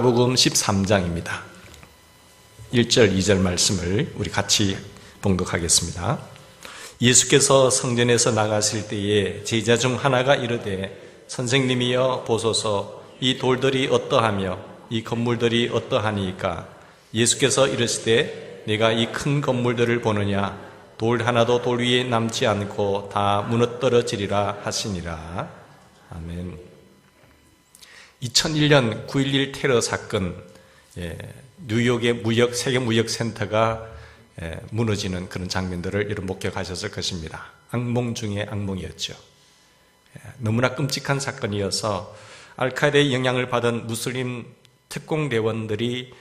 마가복음 13장입니다. 1절, 2절 말씀을 우리 같이 봉독하겠습니다. 예수께서 성전에서 나가실 때에 제자 중 하나가 이르되 선생님이여 보소서 이 돌들이 어떠하며 이 건물들이 어떠하니까? 예수께서 이르시되 내가 이 큰 건물들을 보느냐? 돌 하나도 돌 위에 남지 않고 다 무너뜨러지리라 하시니라. 아멘. 2001년 9.11 테러 사건, 뉴욕의 세계 무역센터가 무너지는 그런 장면들을 여러분 목격하셨을 것입니다. 악몽 중에 악몽이었죠. 너무나 끔찍한 사건이어서 알카에다의 영향을 받은 무슬림 특공대원들이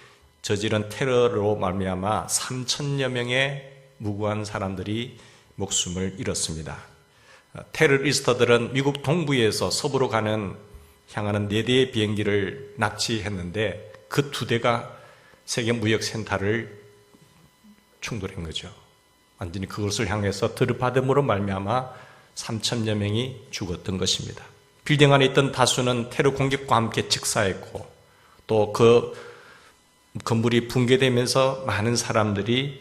저지른 테러로 말미암아 3천여 명의 무고한 사람들이 목숨을 잃었습니다. 테러리스트들은 미국 동부에서 서부로 향하는 4대의 비행기를 납치했는데 그 2대가 세계 무역센터를 충돌한 거죠. 완전히 그것을 향해서 들이받음으로 말미암아 3천여 명이 죽었던 것입니다. 빌딩 안에 있던 다수는 테러 공격과 함께 직사했고 또 그 건물이 붕괴되면서 많은 사람들이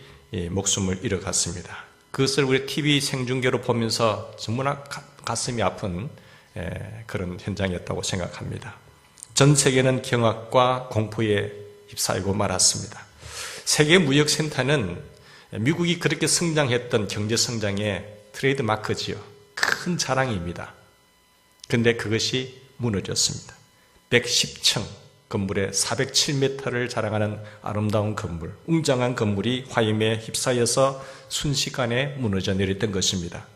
목숨을 잃어갔습니다. 그것을 우리 TV 생중계로 보면서 정말 가슴이 아픈 그런 현장이었다고 생각합니다. 전 세계는 경악과 공포에 휩싸이고 말았습니다. 세계 무역센터는 미국이 그렇게 성장했던 경제 성장의 트레이드 마크지요. 큰 자랑입니다. 그런데 그것이 무너졌습니다. 110층 건물에 407m를 자랑하는 아름다운 건물, 웅장한 건물이 화염에 휩싸여서 순식간에 무너져 내렸던 것입니다.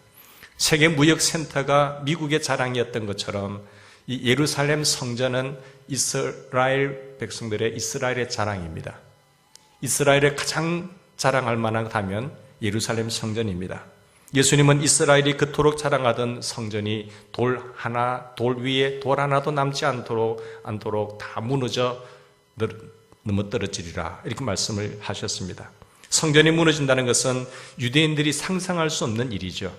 세계 무역센터가 미국의 자랑이었던 것처럼 이 예루살렘 성전은 이스라엘 백성들의 이스라엘의 자랑입니다. 이스라엘의 가장 자랑할 만하다면 예루살렘 성전입니다. 예수님은 이스라엘이 그토록 자랑하던 성전이 돌 위에 돌 하나도 남지 않도록 다 무너져 넘어떨어지리라 이렇게 말씀을 하셨습니다. 성전이 무너진다는 것은 유대인들이 상상할 수 없는 일이죠.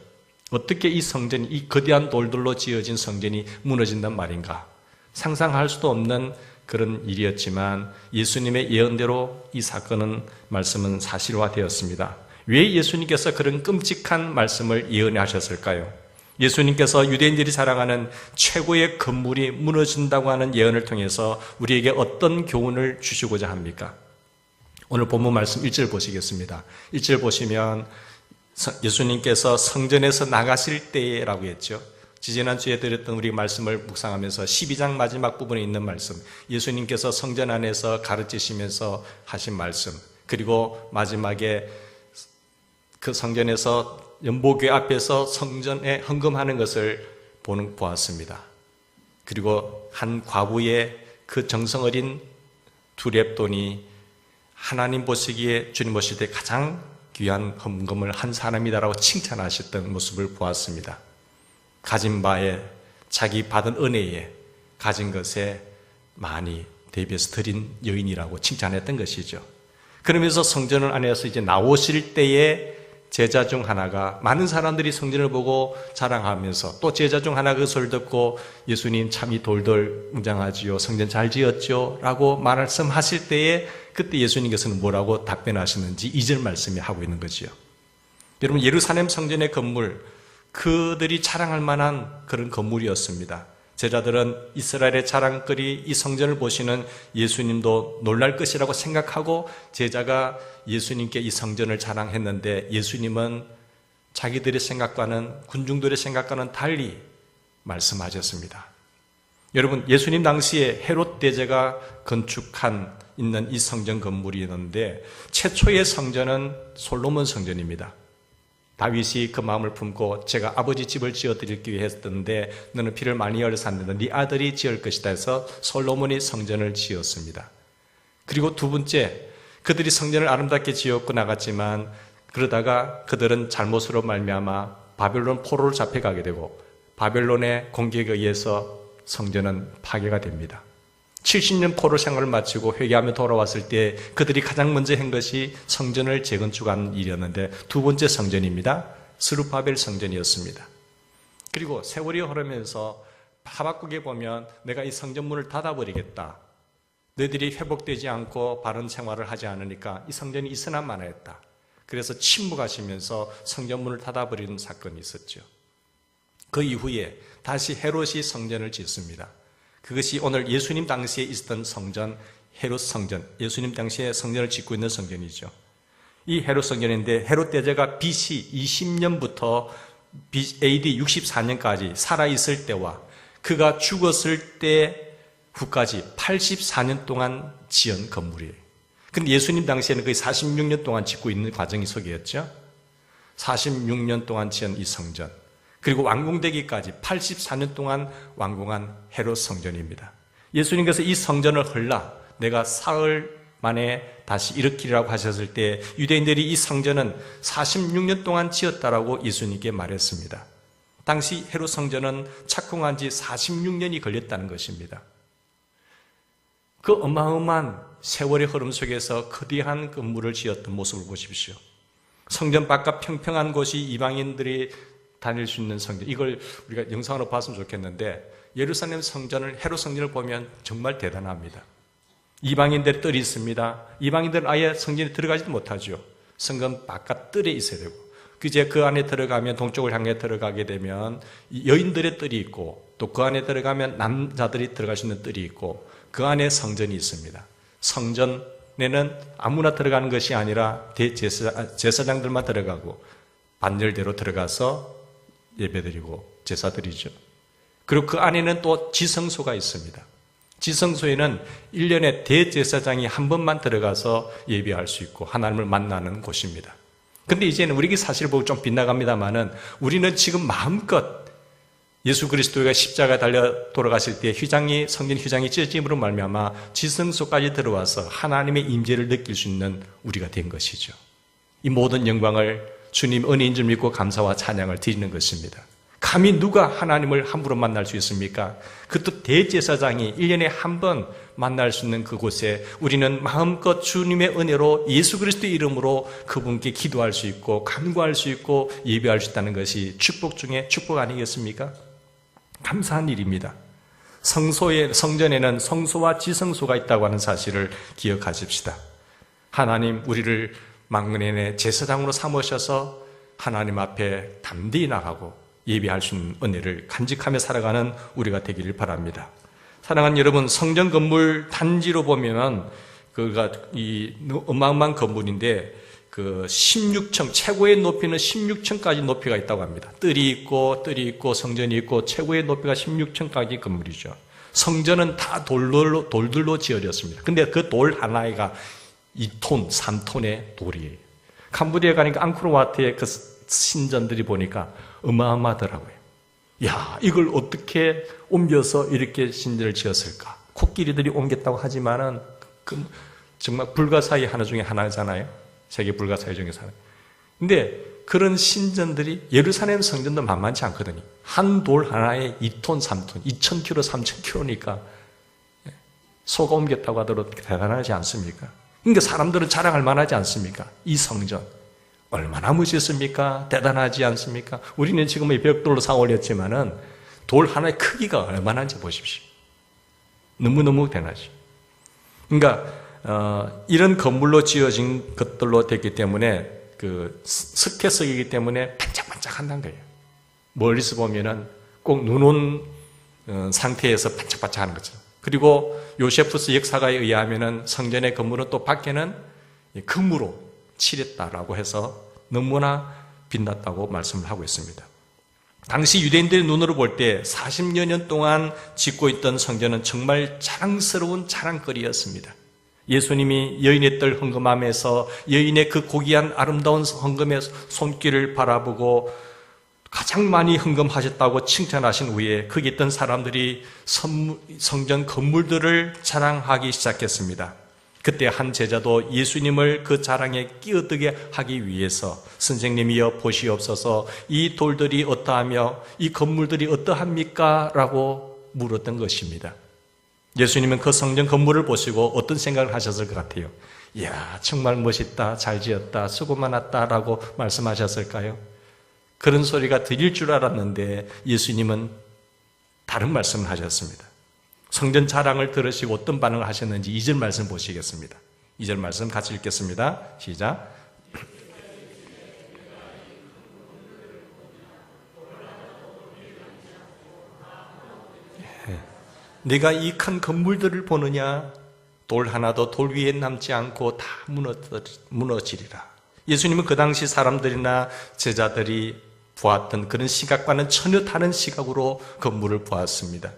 어떻게 이 성전이, 이 거대한 돌들로 지어진 성전이 무너진단 말인가? 상상할 수도 없는 그런 일이었지만 예수님의 예언대로 이 말씀은 사실화되었습니다. 왜 예수님께서 그런 끔찍한 말씀을 예언하셨을까요? 예수님께서 유대인들이 자랑하는 최고의 건물이 무너진다고 하는 예언을 통해서 우리에게 어떤 교훈을 주시고자 합니까? 오늘 본문 말씀 1절 보시겠습니다. 1절 보시면 예수님께서 성전에서 나가실 때라고 했죠. 지지난주에 드렸던 우리 말씀을 묵상하면서 12장 마지막 부분에 있는 말씀, 예수님께서 성전 안에서 가르치시면서 하신 말씀, 그리고 마지막에 그 성전에서 연보궤 앞에서 성전에 헌금하는 것을 보았습니다. 그리고 한 과부의 그 정성 어린 두 렙돈이 하나님 보시기에 주님 보실 때 가장 귀한 헌금을 한 사람이다라고 칭찬하셨던 모습을 보았습니다. 가진 바에, 자기 받은 은혜에, 가진 것에 많이 대비해서 드린 여인이라고 칭찬했던 것이죠. 그러면서 성전 안에서 이제 나오실 때에 제자 중 하나가, 많은 사람들이 성전을 보고 자랑하면서 또 제자 중 하나가 그 소리를 듣고 예수님 참이 돌돌 웅장하지요, 성전 잘 지었죠 라고 말씀하실 때에 그때 예수님께서는 뭐라고 답변하시는지 2절 말씀이 하고 있는 거지요. 여러분, 예루살렘 성전의 건물, 그들이 자랑할 만한 그런 건물이었습니다. 제자들은 이스라엘의 자랑거리 이 성전을 보시는 예수님도 놀랄 것이라고 생각하고 제자가 예수님께 이 성전을 자랑했는데 예수님은 자기들의 생각과는, 군중들의 생각과는 달리 말씀하셨습니다. 여러분, 예수님 당시에 헤롯 대제가 건축한 있는 이 성전 건물이 있는데 최초의 성전은 솔로몬 성전입니다. 다윗이 그 마음을 품고 제가 아버지 집을 지어드리기 위해 했던데 너는 피를 많이 흘렸었는데 네 아들이 지을 것이다 해서 솔로몬이 성전을 지었습니다. 그리고 두 번째, 그들이 성전을 아름답게 지었고 나갔지만 그러다가 그들은 잘못으로 말미암아 바벨론 포로로 잡혀가게 되고 바벨론의 공격에 의해서 성전은 파괴가 됩니다. 70년 포로 생활을 마치고 회개하며 돌아왔을 때 그들이 가장 먼저 한 것이 성전을 재건축하는 일이었는데 두 번째 성전입니다. 스룹바벨 성전이었습니다. 그리고 세월이 흐르면서 하박국에 보면 내가 이 성전문을 닫아버리겠다. 너희들이 회복되지 않고 바른 생활을 하지 않으니까 이 성전이 있으나 마나했다. 그래서 침묵하시면서 성전문을 닫아버리는 사건이 있었죠. 그 이후에 다시 헤롯이 성전을 짓습니다. 그것이 오늘 예수님 당시에 있었던 성전, 헤롯 성전, 예수님 당시에 성전을 짓고 있는 성전이죠. 이 헤롯 성전인데 헤롯 대제가 BC 20년부터 AD 64년까지 살아있을 때와 그가 죽었을 때 후까지 84년 동안 지은 건물이에요. 그런데 예수님 당시에는 거의 46년 동안 짓고 있는 과정이 속이었죠. 46년 동안 지은 이 성전, 그리고 완공되기까지 84년 동안 완공한 헤롯 성전입니다. 예수님께서 이 성전을 헐라 내가 사흘 만에 다시 일으키리라고 하셨을 때 유대인들이 이 성전은 46년 동안 지었다라고 예수님께 말했습니다. 당시 헤롯 성전은 착공한 지 46년이 걸렸다는 것입니다. 그 어마어마한 세월의 흐름 속에서 거대한 건물을 지었던 모습을 보십시오. 성전 바깥 평평한 곳이 이방인들이 다닐 수 있는 성전, 이걸 우리가 영상으로 봤으면 좋겠는데 예루살렘 성전을, 헤롯 성전을 보면 정말 대단합니다. 이방인들의 뜰이 있습니다. 이방인들은 아예 성전에 들어가지도 못하죠. 성전 바깥 뜰에 있어야 되고, 이제 그 안에 들어가면, 동쪽을 향해 들어가게 되면 여인들의 뜰이 있고, 또 그 안에 들어가면 남자들이 들어갈 수 있는 뜰이 있고, 그 안에 성전이 있습니다. 성전에는 아무나 들어가는 것이 아니라 제사장들만 들어가고 반열대로 들어가서 예배드리고 제사드리죠. 그리고 그 안에는 또 지성소가 있습니다. 지성소에는 1년에 대제사장이 한 번만 들어가서 예배할 수 있고 하나님을 만나는 곳입니다. 근데 이제는 우리에게 사실 보고 좀 빗나갑니다만은 우리는 지금 마음껏 예수 그리스도가 십자가에 달려 돌아가실 때 성전 휘장이 찢어짐으로 말미암아 지성소까지 들어와서 하나님의 임재를 느낄 수 있는 우리가 된 것이죠. 이 모든 영광을 주님 은혜인 줄 믿고 감사와 찬양을 드리는 것입니다. 감히 누가 하나님을 함부로 만날 수 있습니까? 그것도 대제사장이 1년에 한 번 만날 수 있는 그곳에 우리는 마음껏 주님의 은혜로 예수 그리스도의 이름으로 그분께 기도할 수 있고 간구할 수 있고 예배할 수 있다는 것이 축복 중에 축복 아니겠습니까? 감사한 일입니다. 성전에는 성소와 지성소가 있다고 하는 사실을 기억하십시다. 하나님 우리를 막내내 제사장으로 삼으셔서 하나님 앞에 담대히 나가고 예배할 수 있는 은혜를 간직하며 살아가는 우리가 되기를 바랍니다. 사랑하는 여러분, 성전 건물 단지로 보면 그가 이 어마어마한 건물인데 그 16층, 최고의 높이는 16층까지 높이가 있다고 합니다. 뜰이 있고 성전이 있고 최고의 높이가 16층까지 건물이죠. 성전은 다 돌들로 지어졌습니다. 근데 그 돌 하나가 2톤, 3톤의 돌이에요. 캄보디아에 가니까 앙코르와트의 그 신전들이 보니까 어마어마하더라고요. 야, 이걸 어떻게 옮겨서 이렇게 신전을 지었을까? 코끼리들이 옮겼다고 하지만은 정말 불가사의 하나 중에 하나잖아요. 세계 불가사의 중에서 하나. 근데 그런 신전들이 예루살렘 성전도 만만치 않거든요. 한 돌 하나에 2톤, 3톤, 2,000kg, 3,000kg니까 소가 옮겼다고 하더라도 대단하지 않습니까? 그러니까 사람들은 자랑할 만하지 않습니까? 이 성전 얼마나 멋있습니까? 대단하지 않습니까? 우리는 지금 이 벽돌로 쌓아 올렸지만은 돌 하나의 크기가 얼마나인지 보십시오. 너무너무 대단하죠. 그러니까 이런 건물로 지어진 것들로 됐기 때문에 그 스케석이기 때문에 반짝반짝한다는 거예요. 멀리서 보면은 꼭 눈 온 상태에서 반짝반짝하는 거죠. 그리고 요세푸스 역사가에 의하면은 성전의 건물은 또 밖에는 금으로 칠했다라고 해서 너무나 빛났다고 말씀을 하고 있습니다. 당시 유대인들의 눈으로 볼 때 40여 년 동안 짓고 있던 성전은 정말 자랑스러운 자랑거리였습니다. 예수님이 여인의 뜰 헌금함에서 여인의 그 고귀한 아름다운 헌금의 손길을 바라보고 가장 많이 헌금하셨다고 칭찬하신 후에 거기 있던 사람들이 성전 건물들을 자랑하기 시작했습니다. 그때 한 제자도 예수님을 그 자랑에 끼어들게 하기 위해서 선생님이여 보시옵소서 이 돌들이 어떠하며 이 건물들이 어떠합니까? 라고 물었던 것입니다. 예수님은 그 성전 건물을 보시고 어떤 생각을 하셨을 것 같아요? 이야, 정말 멋있다, 잘 지었다, 수고 많았다 라고 말씀하셨을까요? 그런 소리가 들릴 줄 알았는데 예수님은 다른 말씀을 하셨습니다. 성전 자랑을 들으시고 어떤 반응을 하셨는지 2절 말씀 보시겠습니다. 2절 말씀 같이 읽겠습니다. 시작. 네가 이 큰 건물들을 보느냐? 돌 하나도 돌 위에 남지 않고 다 무너지리라. 예수님은 그 당시 사람들이나 제자들이 보았던 그런 시각과는 전혀 다른 시각으로 건물을 보았습니다.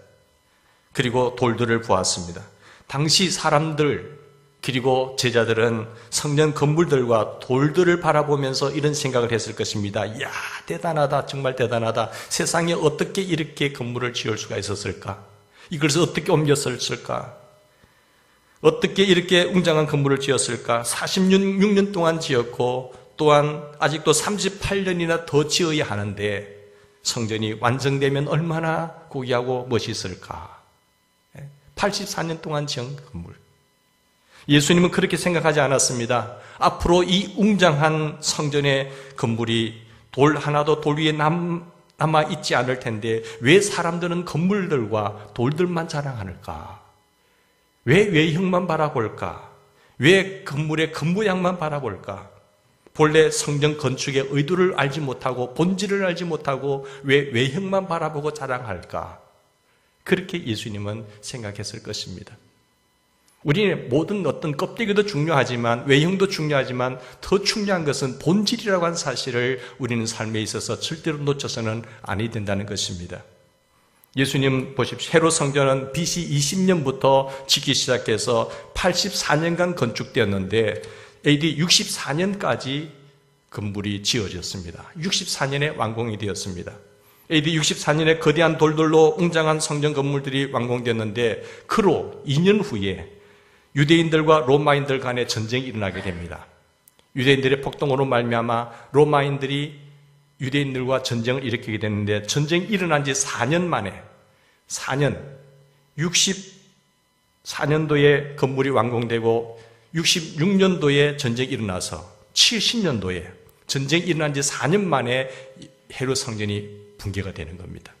그리고 돌들을 보았습니다. 당시 사람들 그리고 제자들은 성전 건물들과 돌들을 바라보면서 이런 생각을 했을 것입니다. 이야, 대단하다, 정말 대단하다. 세상에 어떻게 이렇게 건물을 지을 수가 있었을까? 이것을 어떻게 옮겼을까? 어떻게 이렇게 웅장한 건물을 지었을까? 46년 동안 지었고 또한 아직도 38년이나 더 지어야 하는데 성전이 완성되면 얼마나 고귀하고 멋있을까? 84년 동안 지은 건물. 예수님은 그렇게 생각하지 않았습니다. 앞으로 이 웅장한 성전의 건물이 돌 하나도 돌 위에 남아있지 않을 텐데 왜 사람들은 건물들과 돌들만 자랑하는가? 왜 외형만 바라볼까? 왜 건물의 겉모양만 바라볼까? 본래 성전 건축의 의도를 알지 못하고 본질을 알지 못하고 왜 외형만 바라보고 자랑할까? 그렇게 예수님은 생각했을 것입니다. 우리의 모든 어떤 껍데기도 중요하지만 외형도 중요하지만 더 중요한 것은 본질이라고 하는 사실을 우리는 삶에 있어서 절대로 놓쳐서는 아니 된다는 것입니다. 예수님 보십시오. 헤롯 성전은 BC 20년부터 짓기 시작해서 84년간 건축되었는데 AD 64년까지 건물이 지어졌습니다. 64년에 완공이 되었습니다. AD 64년에 거대한 돌들로 웅장한 성전 건물들이 완공됐는데 그로 2년 후에 유대인들과 로마인들 간에 전쟁이 일어나게 됩니다. 유대인들의 폭동으로 말미암아 로마인들이 유대인들과 전쟁을 일으키게 됐는데 전쟁이 일어난 지 4년 만에 64년도에 건물이 완공되고 66년도에 전쟁이 일어나서 70년도에 전쟁이 일어난 지 4년 만에 헤롯 성전이 붕괴가 되는 겁니다.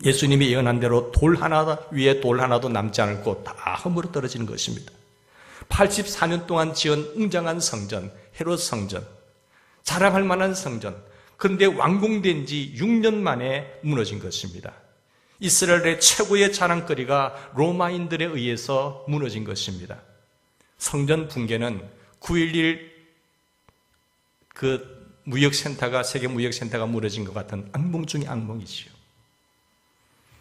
예수님이 예언한 대로 돌 하나 위에 돌 하나도 남지 않고 다 허물어 떨어지는 것입니다. 84년 동안 지은 웅장한 성전, 헤롯 성전, 자랑할 만한 성전, 그런데 완공된 지 6년 만에 무너진 것입니다. 이스라엘의 최고의 자랑거리가 로마인들에 의해서 무너진 것입니다. 성전 붕괴는 9.11 그 무역센터가, 세계 무역센터가 무너진 것 같은 악몽 중의 악몽이지요.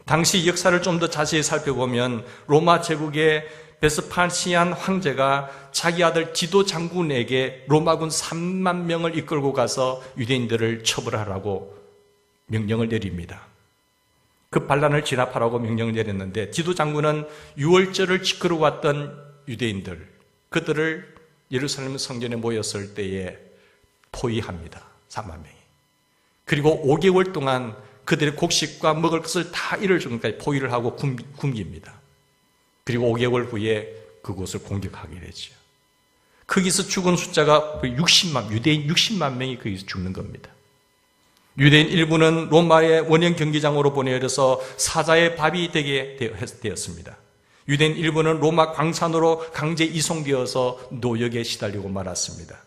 당시 역사를 좀 더 자세히 살펴보면 로마 제국의 베스파시안 황제가 자기 아들 디도 장군에게 로마군 3만 명을 이끌고 가서 유대인들을 처벌하라고 명령을 내립니다. 그 반란을 진압하라고 명령을 내렸는데 디도 장군은 유월절을 지키러 왔던 유대인들, 그들을 예루살렘 성전에 모였을 때에 포위합니다. 4만 명이. 그리고 5개월 동안 그들의 곡식과 먹을 것을 다 잃을 정도까지 포위를 하고 굶깁니다. 그리고 5개월 후에 그곳을 공격하게 되죠. 거기서 죽은 숫자가 60만, 유대인 60만 명이 거기서 죽는 겁니다. 유대인 일부는 로마의 원형 경기장으로 보내려서 사자의 밥이 되게 되었습니다. 유대인 일부는 로마 광산으로 강제 이송되어서 노역에 시달리고 말았습니다.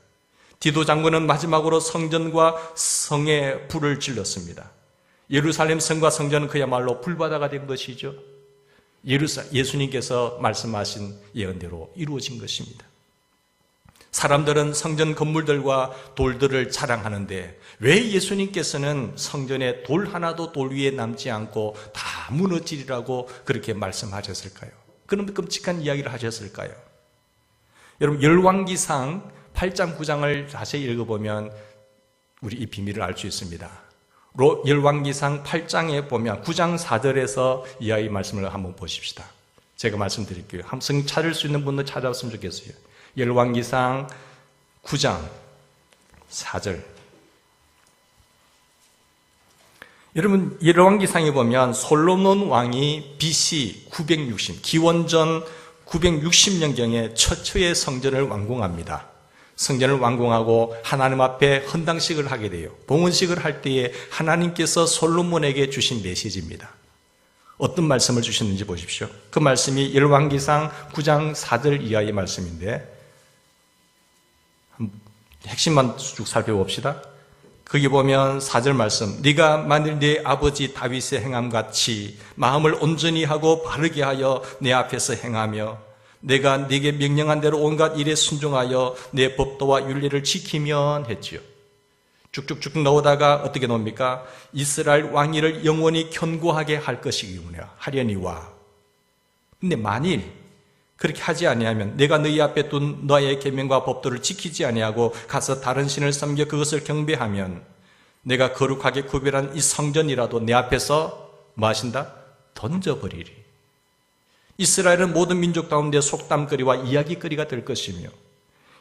디도 장군은 마지막으로 성전과 성에 불을 질렀습니다. 예루살렘 성과 성전은 그야말로 불바다가 된 것이죠. 예수님께서 말씀하신 예언대로 이루어진 것입니다. 사람들은 성전 건물들과 돌들을 자랑하는데 왜 예수님께서는 성전에 돌 하나도 돌 위에 남지 않고 다 무너지리라고 그렇게 말씀하셨을까요? 그런 끔찍한 이야기를 하셨을까요? 여러분, 열왕기상 8장 9장을 자세히 읽어보면 우리 이 비밀을 알 수 있습니다. 열왕기상 8장에 보면 9장 4절에서 이하의 말씀을 한번 보십시다. 제가 말씀드릴게요. 한번 찾을 수 있는 분들 찾아왔으면 좋겠어요. 열왕기상 9장 4절. 여러분, 열왕기상에 보면 솔로몬 왕이 BC 960, 기원전 960년경에 최초의 성전을 완공합니다. 성전을 완공하고 하나님 앞에 헌당식을 하게 돼요. 봉헌식을 할 때에 하나님께서 솔로몬에게 주신 메시지입니다. 어떤 말씀을 주셨는지 보십시오. 그 말씀이 열왕기상 9장 4절 이하의 말씀인데 핵심만 쭉 살펴봅시다. 거기 보면 4절 말씀, 네가 만일 네 아버지 다윗의 행함같이 마음을 온전히 하고 바르게 하여 내 앞에서 행하며 내가 네게 명령한 대로 온갖 일에 순종하여 내 법도와 윤리를 지키면 했지요. 쭉쭉쭉 넣어다가 어떻게 놓습니까? 이스라엘 왕위를 영원히 견고하게 할 것이기문이야. 하려니와. 근데 만일 그렇게 하지 아니하면 내가 너희 앞에 둔 너의 계명과 법도를 지키지 아니하고 가서 다른 신을 섬겨 그것을 경배하면 내가 거룩하게 구별한 이 성전이라도 내 앞에서 뭐 하신다? 던져버리리. 이스라엘은 모든 민족 가운데 속담거리와 이야기거리가 될 것이며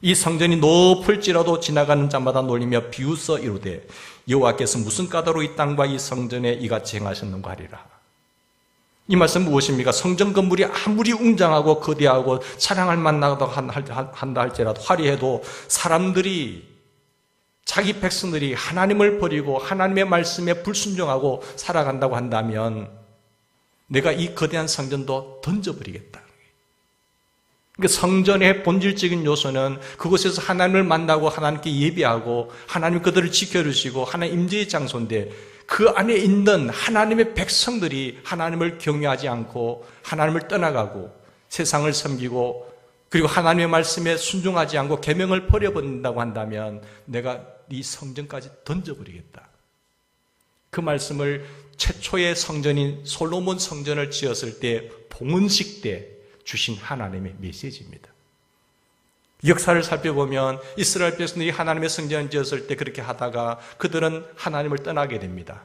이 성전이 높을지라도 지나가는 자마다 놀리며 비웃어 이르되 여호와께서 무슨 까다로 이 땅과 이 성전에 이같이 행하셨는가 하리라. 이 말씀은 무엇입니까? 성전 건물이 아무리 웅장하고 거대하고 자랑할 만하다 한다 할지라도 화려해도 사람들이 자기 백성들이 하나님을 버리고 하나님의 말씀에 불순종하고 살아간다고 한다면 내가 이 거대한 성전도 던져버리겠다. 그러니까 성전의 본질적인 요소는 그곳에서 하나님을 만나고 하나님께 예배하고 하나님 그들을 지켜주시고 하나님 임재의 장소인데 그 안에 있는 하나님의 백성들이 하나님을 경외하지 않고 하나님을 떠나가고 세상을 섬기고 그리고 하나님의 말씀에 순종하지 않고 계명을 버려버린다고 한다면 내가 이 성전까지 던져버리겠다. 그 말씀을 최초의 성전인 솔로몬 성전을 지었을 때 봉헌식 때 주신 하나님의 메시지입니다. 역사를 살펴보면 이스라엘 백성들이 하나님의 성전을 지었을 때 그렇게 하다가 그들은 하나님을 떠나게 됩니다.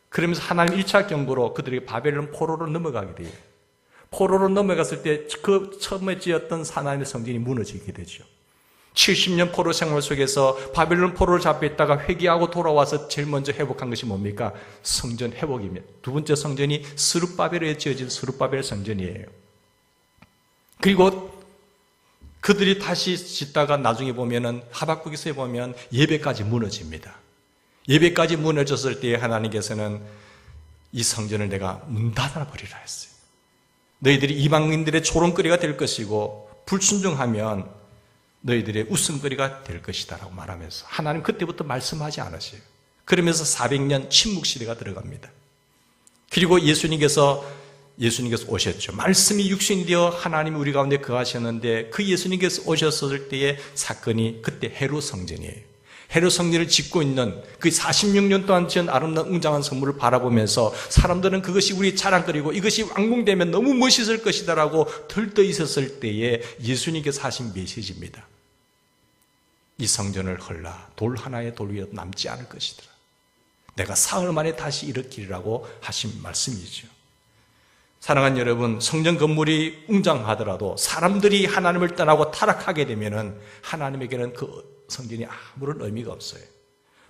그러면서 하나님 1차 경고로 그들이 바벨론 포로로 넘어가게 돼요. 포로로 넘어갔을 때 그 처음에 지었던 하나님의 성전이 무너지게 되죠. 70년 포로 생활 속에서 바벨론 포로를 잡혀있다가 회개하고 돌아와서 제일 먼저 회복한 것이 뭡니까? 성전 회복입니다. 두 번째 성전이 스룹바벨에 지어진 스룹바벨 성전이에요. 그리고 그들이 다시 짓다가 나중에 보면은 하박국에서 보면 예배까지 무너집니다. 예배까지 무너졌을 때에 하나님께서는 이 성전을 내가 문 닫아버리라 했어요. 너희들이 이방인들의 조롱거리가 될 것이고 불순종하면 너희들의 웃음거리가 될 것이다 라고 말하면서 하나님 그때부터 말씀하지 않으세요. 그러면서 400년 침묵시대가 들어갑니다. 그리고 예수님께서 오셨죠. 말씀이 육신이 되어 하나님이 우리 가운데 거하셨는데 그 예수님께서 오셨을 때의 사건이 그때 헤롯 성전이에요. 헤롯 성전을 짓고 있는 그 46년 동안 지은 아름다운 웅장한 성물을 바라보면서 사람들은 그것이 우리 자랑거리고 이것이 완공되면 너무 멋있을 것이다라고 들떠 있었을 때에 예수님께서 하신 메시지입니다. 이 성전을 헐라 돌 하나의 돌 위에 남지 않을 것이더라. 내가 사흘 만에 다시 일으키리라고 하신 말씀이죠. 사랑하는 여러분, 성전 건물이 웅장하더라도 사람들이 하나님을 떠나고 타락하게 되면은 하나님에게는 그 성전이 아무런 의미가 없어요.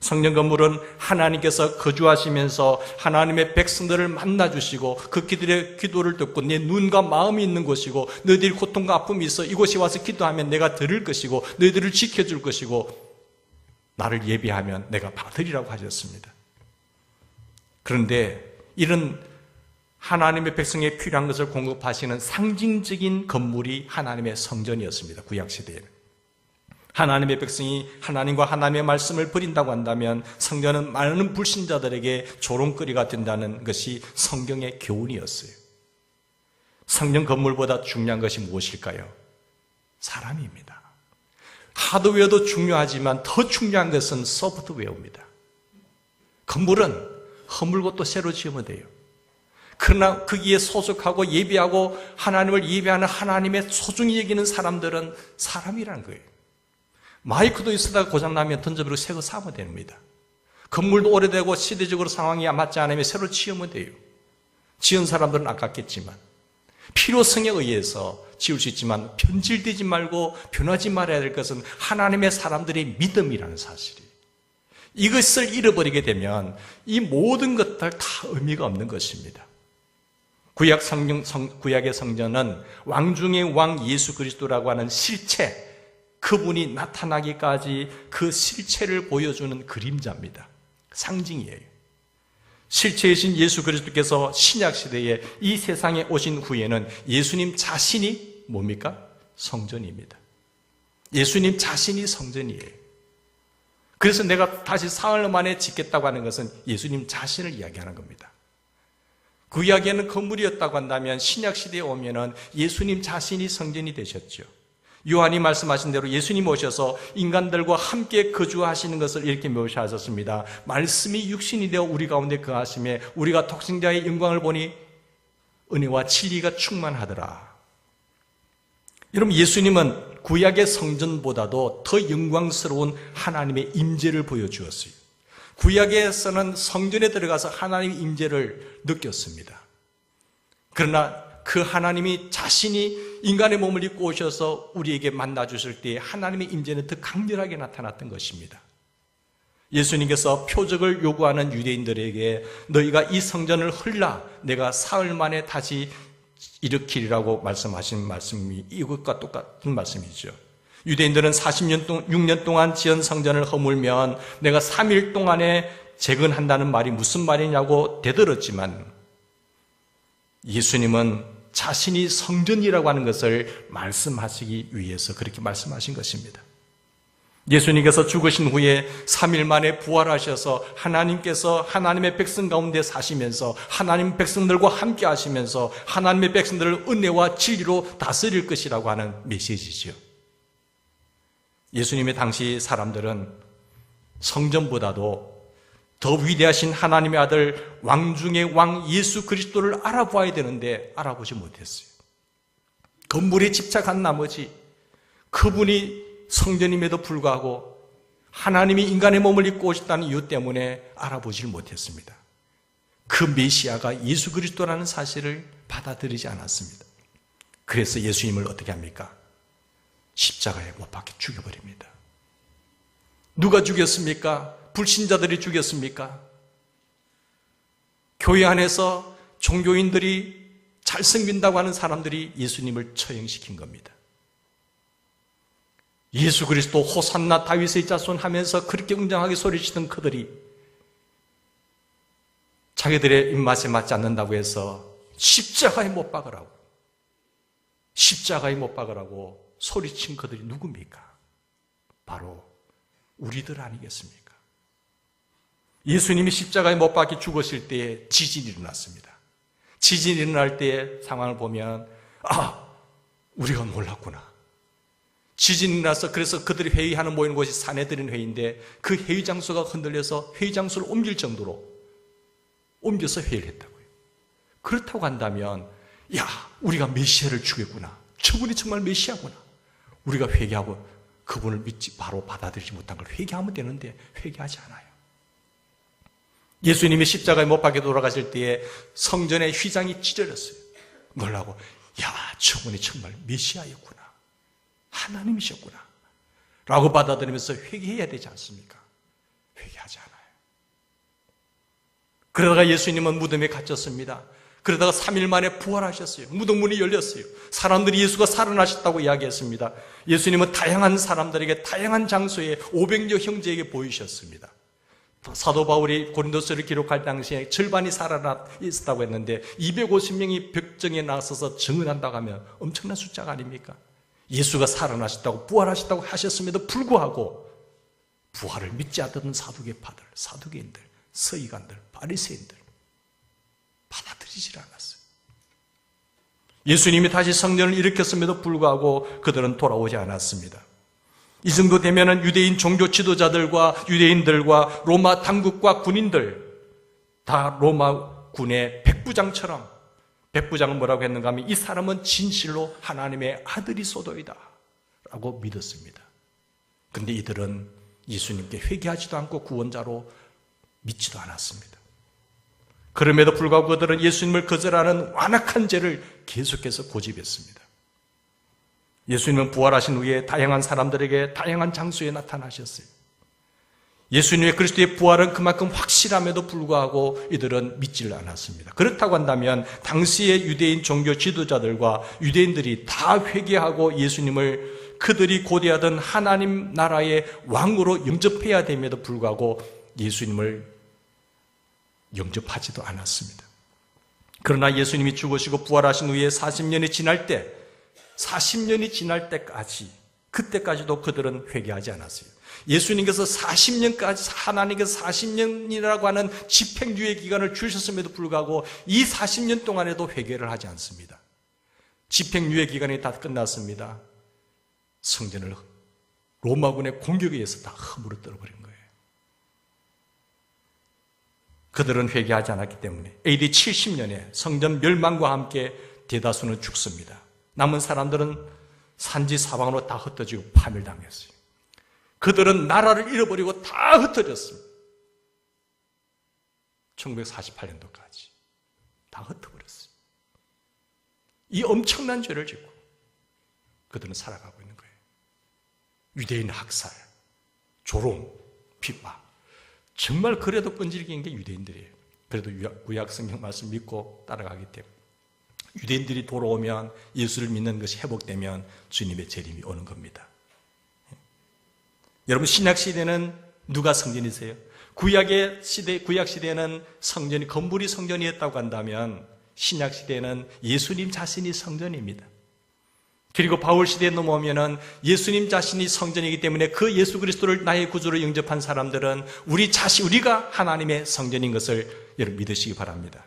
성전 건물은 하나님께서 거주하시면서 하나님의 백성들을 만나주시고 그 그들의 기도를 듣고 내 눈과 마음이 있는 곳이고 너희들이 고통과 아픔이 있어 이곳에 와서 기도하면 내가 들을 것이고 너희들을 지켜줄 것이고 나를 예배하면 내가 받으리라고 하셨습니다. 그런데 이런 하나님의 백성에 필요한 것을 공급하시는 상징적인 건물이 하나님의 성전이었습니다. 구약시대에는. 하나님의 백성이 하나님과 하나님의 말씀을 버린다고 한다면 성전은 많은 불신자들에게 조롱거리가 된다는 것이 성경의 교훈이었어요. 성전 건물보다 중요한 것이 무엇일까요? 사람입니다. 하드웨어도 중요하지만 더 중요한 것은 소프트웨어입니다. 건물은 허물고 또 새로 지으면 돼요. 그러나 거기에 소속하고 예배하고 하나님을 예배하는 하나님의 소중히 여기는 사람들은 사람이라는 거예요. 마이크도 있으다가 고장나면 던져버리고 새 거 사면 됩니다. 건물도 오래되고 시대적으로 상황이 맞지 않으면 새로 지으면 돼요. 지은 사람들은 아깝겠지만 필요성에 의해서 지을 수 있지만 변질되지 말고 변하지 말아야 될 것은 하나님의 사람들의 믿음이라는 사실이에요. 이것을 잃어버리게 되면 이 모든 것들 다 의미가 없는 것입니다. 구약의 성전은 왕 중의 왕 예수 그리스도라고 하는 실체, 그분이 나타나기까지 그 실체를 보여주는 그림자입니다. 상징이에요. 실체이신 예수 그리스도께서 신약시대에 이 세상에 오신 후에는 예수님 자신이 뭡니까? 성전입니다. 예수님 자신이 성전이에요. 그래서 내가 다시 사흘 만에 짓겠다고 하는 것은 예수님 자신을 이야기하는 겁니다. 그 이야기는 건물이었다고 한다면 신약시대에 오면은 예수님 자신이 성전이 되셨죠. 요한이 말씀하신 대로 예수님 오셔서 인간들과 함께 거주하시는 것을 이렇게 묘사하셨습니다. 말씀이 육신이 되어 우리 가운데 거하심에 우리가 독생자의 영광을 보니 은혜와 진리가 충만하더라. 여러분, 예수님은 구약의 성전보다도 더 영광스러운 하나님의 임재를 보여주었어요. 구약에서는 성전에 들어가서 하나님의 임재를 느꼈습니다. 그러나 그 하나님이 자신이 인간의 몸을 입고 오셔서 우리에게 만나 주실 때 하나님의 임재는 더 강렬하게 나타났던 것입니다. 예수님께서 표적을 요구하는 유대인들에게 너희가 이 성전을 헐라 내가 사흘 만에 다시 일으키리라고 말씀하신 말씀이 이것과 똑같은 말씀이죠. 유대인들은 6년 동안 지은 성전을 허물면 내가 3일 동안에 재건한다는 말이 무슨 말이냐고 되들었지만 예수님은 자신이 성전이라고 하는 것을 말씀하시기 위해서 그렇게 말씀하신 것입니다. 예수님께서 죽으신 후에 3일 만에 부활하셔서 하나님께서 하나님의 백성 가운데 사시면서 하나님 백성들과 함께 하시면서 하나님의 백성들을 은혜와 진리로 다스릴 것이라고 하는 메시지죠. 예수님의 당시 사람들은 성전보다도 더 위대하신 하나님의 아들 왕 중의 왕 예수 그리스도를 알아봐야 되는데 알아보지 못했어요. 건물에 집착한 나머지 그분이 성전임에도 불구하고 하나님이 인간의 몸을 입고 오셨다는 이유 때문에 알아보질 못했습니다. 그 메시아가 예수 그리스도라는 사실을 받아들이지 않았습니다. 그래서 예수님을 어떻게 합니까? 십자가에 못 박혀 죽여버립니다. 누가 죽였습니까? 불신자들이 죽였습니까? 교회 안에서 종교인들이 잘 섬긴다고 하는 사람들이 예수님을 처형시킨 겁니다. 예수 그리스도 호산나 다윗의 자손 하면서 그렇게 웅장하게 소리치던 그들이 자기들의 입맛에 맞지 않는다고 해서 십자가에 못 박으라고 소리친 그들이 누굽니까? 바로 우리들 아니겠습니까? 예수님이 십자가에 못 박혀 죽으실 때에 지진이 일어났습니다. 지진이 일어날 때의 상황을 보면 우리가 몰랐구나. 지진이 일어나서 그래서 그들이 회의하는 모이는 곳이 사내들인 회의인데 그 회의 장소가 흔들려서 회의 장소를 옮길 정도로 옮겨서 회의를 했다고요. 그렇다고 한다면 우리가 메시아를 죽였구나. 저분이 정말 메시아구나. 우리가 회개하고 그분을 믿지 바로 받아들이지 못한 걸 회개하면 되는데 회개하지 않아요. 예수님이 십자가에 못 박혀 돌아가실 때에 성전의 휘장이 찢어졌어요. 놀라고 저분이 정말 메시아였구나. 하나님이셨구나 라고 받아들이면서 회개해야 되지 않습니까? 회개하지 않아요. 그러다가 예수님은 무덤에 갇혔습니다. 그러다가 3일 만에 부활하셨어요. 무덤 문이 열렸어요. 사람들이 예수가 살아나셨다고 이야기했습니다. 예수님은 다양한 사람들에게 다양한 장소에 500여 형제에게 보이셨습니다. 사도 바울이 고린도서를 기록할 당시에 절반이 살아나 있었다고 했는데 250명이 벽정에 나서서 증언한다고 하면 엄청난 숫자가 아닙니까? 예수가 살아나셨다고 부활하셨다고 하셨음에도 불구하고 부활을 믿지 않던 사두개파들, 사두개인들, 서기관들, 바리새인들 받아들이질 않았어요. 예수님이 다시 성전을 일으켰음에도 불구하고 그들은 돌아오지 않았습니다. 이 정도 되면은 유대인 종교 지도자들과 유대인들과 로마 당국과 군인들 다 로마 군의 백부장처럼 백부장은 뭐라고 했는가 하면 이 사람은 진실로 하나님의 아들이 소도이다 라고 믿었습니다. 그런데 이들은 예수님께 회개하지도 않고 구원자로 믿지도 않았습니다. 그럼에도 불구하고 그들은 예수님을 거절하는 완악한 죄를 계속해서 고집했습니다. 예수님은 부활하신 후에 다양한 사람들에게 다양한 장소에 나타나셨어요. 예수님의 그리스도의 부활은 그만큼 확실함에도 불구하고 이들은 믿지를 않았습니다. 그렇다고 한다면 당시의 유대인 종교 지도자들과 유대인들이 다 회개하고 예수님을 그들이 고대하던 하나님 나라의 왕으로 영접해야 됨에도 불구하고 예수님을 영접하지도 않았습니다. 그러나 예수님이 죽으시고 부활하신 후에 40년이 지날 때까지, 그때까지도 그들은 회개하지 않았어요. 예수님께서 40년까지, 하나님께서 40년이라고 하는 집행유예 기간을 주셨음에도 불구하고 이 40년 동안에도 회개를 하지 않습니다. 집행유예 기간이 다 끝났습니다. 성전을 로마군의 공격에 의해서 다 허물어 떨어버린 거예요. 그들은 회개하지 않았기 때문에 AD 70년에 성전 멸망과 함께 대다수는 죽습니다. 남은 사람들은 산지 사방으로 다 흩어지고 파멸당했어요. 그들은 나라를 잃어버리고 다 흩어졌습니다. 1948년도까지 다 흩어버렸어요. 이 엄청난 죄를 짓고 그들은 살아가고 있는 거예요. 유대인 학살, 조롱, 핍박. 정말 그래도 끈질긴 게 유대인들이에요. 그래도 구약 성경 말씀 믿고 따라가기 때문에 유대인들이 돌아오면, 예수를 믿는 것이 회복되면 주님의 재림이 오는 겁니다. 여러분, 신약 시대는 누가 성전이세요? 구약 시대에는 성전이, 건물이 성전이었다고 한다면 신약 시대에는 예수님 자신이 성전입니다. 그리고 바울 시대에 넘어오면은 예수님 자신이 성전이기 때문에 그 예수 그리스도를 나의 구주로 영접한 사람들은 우리가 하나님의 성전인 것을 여러분 믿으시기 바랍니다.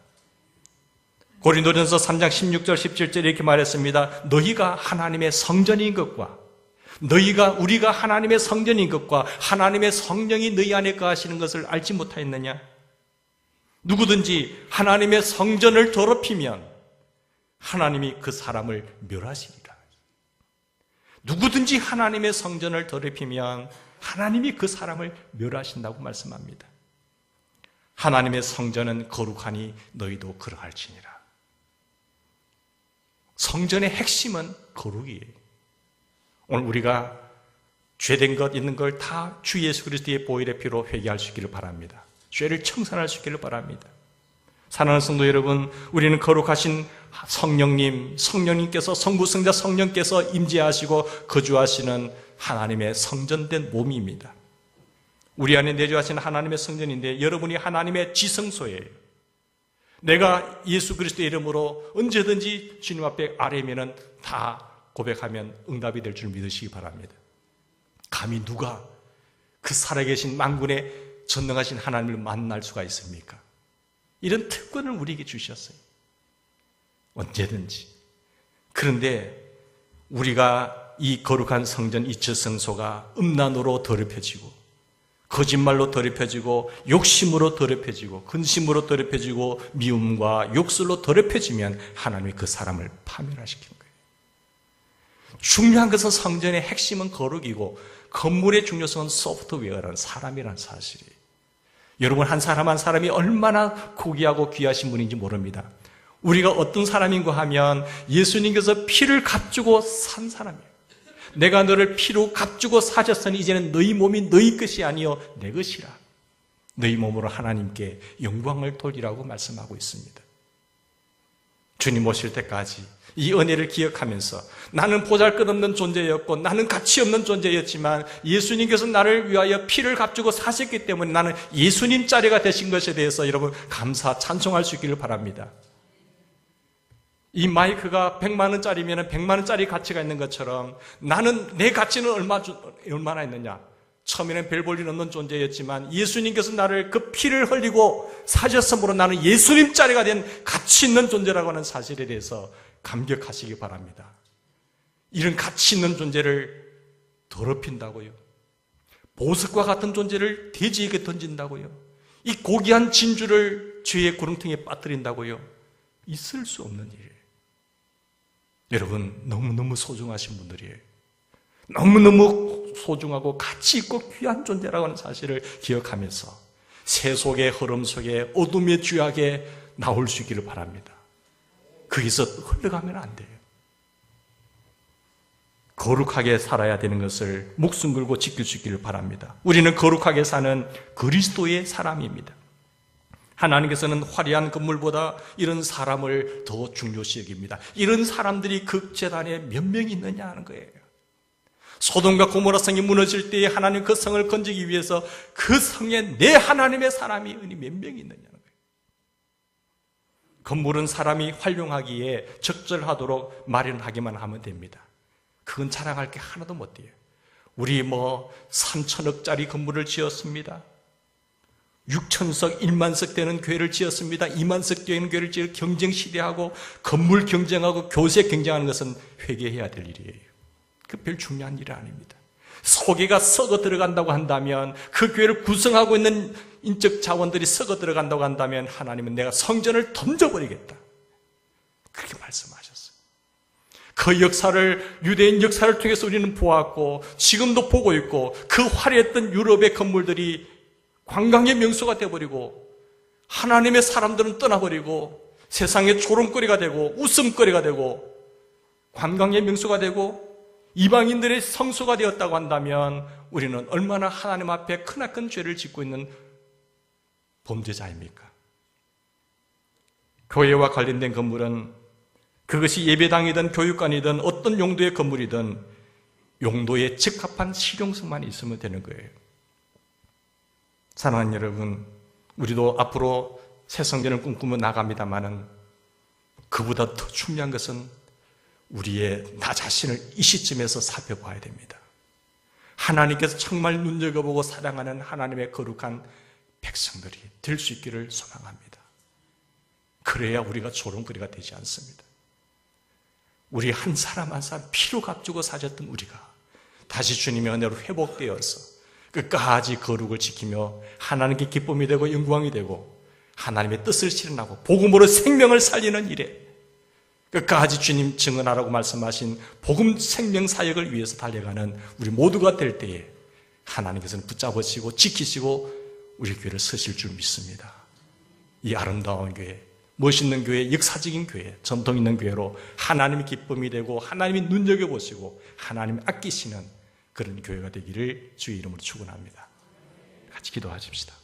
고린도전서 3장 16절 17절에 이렇게 말했습니다. 너희가 하나님의 성전인 것과 우리가 하나님의 성전인 것과 하나님의 성령이 너희 안에 거하시는 것을 알지 못하였느냐? 누구든지 하나님의 성전을 더럽히면 하나님이 그 사람을 멸하시리라. 누구든지 하나님의 성전을 더럽히면 하나님이 그 사람을 멸하신다고 말씀합니다. 하나님의 성전은 거룩하니 너희도 그러할지니라. 성전의 핵심은 거룩이에요. 오늘 우리가 죄된 것 있는 걸 다 주 예수 그리스도의 보혈의 피로 회개할 수 있기를 바랍니다. 죄를 청산할 수 있기를 바랍니다. 사랑하는 성도 여러분, 우리는 거룩하신 성령님께서, 성부성자 성령께서 임재하시고 거주하시는 하나님의 성전된 몸입니다. 우리 안에 내주하시는 하나님의 성전인데 여러분이 하나님의 지성소예요. 내가 예수 그리스도의 이름으로 언제든지 주님 앞에 아뢰면은 다 고백하면 응답이 될 줄 믿으시기 바랍니다. 감히 누가 그 살아계신 만군의 전능하신 하나님을 만날 수가 있습니까? 이런 특권을 우리에게 주셨어요. 언제든지. 그런데 우리가 이 거룩한 성전 이처성소가 음란으로 더럽혀지고, 거짓말로 더럽혀지고, 욕심으로 더럽혀지고, 근심으로 더럽혀지고, 미움과 욕설로 더럽혀지면 하나님이 그 사람을 파멸하시키는 거예요. 중요한 것은 성전의 핵심은 거룩이고 건물의 중요성은 소프트웨어라는 사람이라는 사실이에요. 여러분, 한 사람 한 사람이 얼마나 고귀하고 귀하신 분인지 모릅니다. 우리가 어떤 사람인가 하면 예수님께서 피를 값주고 산 사람이에요. 내가 너를 피로 값주고 사셨으니 이제는 너희 몸이 너희 것이 아니요 내 것이라. 너희 몸으로 하나님께 영광을 돌리라고 말씀하고 있습니다. 주님 오실 때까지 이 은혜를 기억하면서 나는 보잘것없는 존재였고 나는 가치없는 존재였지만 예수님께서 나를 위하여 피를 값주고 사셨기 때문에 나는 예수님 자리가 되신 것에 대해서 여러분 감사 찬송할 수 있기를 바랍니다. 이 마이크가 100만 원짜리면 100만 원짜리 가치가 있는 것처럼 나는 내 가치는 얼마나 있느냐? 처음에는 별 볼 일 없는 존재였지만 예수님께서 나를 그 피를 흘리고 사셨으므로 나는 예수님 자리가 된 가치 있는 존재라고 하는 사실에 대해서 감격하시기 바랍니다. 이런 가치 있는 존재를 더럽힌다고요? 보석과 같은 존재를 돼지에게 던진다고요? 이 고귀한 진주를 죄의 구렁텅이에 빠뜨린다고요? 있을 수 없는 일이에요. 여러분, 너무너무 소중하신 분들이에요. 너무너무 소중하고 가치 있고 귀한 존재라고 하는 사실을 기억하면서 세속의 흐름 속에 어둠의 죄악에 나올 수 있기를 바랍니다. 거기서 흘러가면 안 돼요. 거룩하게 살아야 되는 것을 목숨 걸고 지킬 수 있기를 바랍니다. 우리는 거룩하게 사는 그리스도의 사람입니다. 하나님께서는 화려한 건물보다 이런 사람을 더 중요시 여깁니다. 이런 사람들이 극제단에 몇 명이 있느냐 하는 거예요. 소돔과 고모라 성이 무너질 때에 하나님 그 성을 건지기 위해서 그 성에 내 하나님의 사람이 몇 명이 있느냐는 거예요. 건물은 사람이 활용하기에 적절하도록 마련하기만 하면 됩니다. 그건 자랑할 게 하나도 못 돼요. 우리 3천억짜리 건물을 지었습니다. 6천석, 1만석 되는 교회를 지었습니다. 2만석 되는 교회를 지어 경쟁시대하고 건물 경쟁하고 교세 경쟁하는 것은 회개해야 될 일이에요. 그 별 중요한 일이 아닙니다. 소개가 썩어 들어간다고 한다면, 그 교회를 구성하고 있는 인적 자원들이 썩어 들어간다고 한다면 하나님은 내가 성전을 던져버리겠다, 그렇게 말씀하셨어요. 그 역사를, 유대인 역사를 통해서 우리는 보았고 지금도 보고 있고, 그 화려했던 유럽의 건물들이 관광의 명소가 되어버리고 하나님의 사람들은 떠나버리고 세상의 조롱거리가 되고 웃음거리가 되고 관광의 명소가 되고 이방인들의 성소가 되었다고 한다면 우리는 얼마나 하나님 앞에 크나큰 죄를 짓고 있는 범죄자입니까? 교회와 관련된 건물은 그것이 예배당이든 교육관이든 어떤 용도의 건물이든 용도에 적합한 실용성만 있으면 되는 거예요. 사랑하는 여러분, 우리도 앞으로 새 성전을 꿈꾸며 나갑니다마는 그보다 더 중요한 것은 우리의 나 자신을 이 시점에서 살펴봐야 됩니다. 하나님께서 정말 눈여겨보고 사랑하는 하나님의 거룩한 백성들이 될 수 있기를 소망합니다. 그래야 우리가 조롱거리가 되지 않습니다. 우리 한 사람 한 사람 피로 값주고 사셨던 우리가 다시 주님의 은혜로 회복되어서 끝까지 거룩을 지키며 하나님께 기쁨이 되고 영광이 되고 하나님의 뜻을 실현하고 복음으로 생명을 살리는 일에 끝까지 주님 증언하라고 말씀하신 복음 생명 사역을 위해서 달려가는 우리 모두가 될 때에 하나님께서는 붙잡으시고 지키시고 우리 교회를 서실 줄 믿습니다. 이 아름다운 교회, 멋있는 교회, 역사적인 교회, 전통 있는 교회로 하나님이 기쁨이 되고 하나님이 눈여겨보시고 하나님이 아끼시는 그런 교회가 되기를 주의 이름으로 축원합니다. 같이 기도하십시다.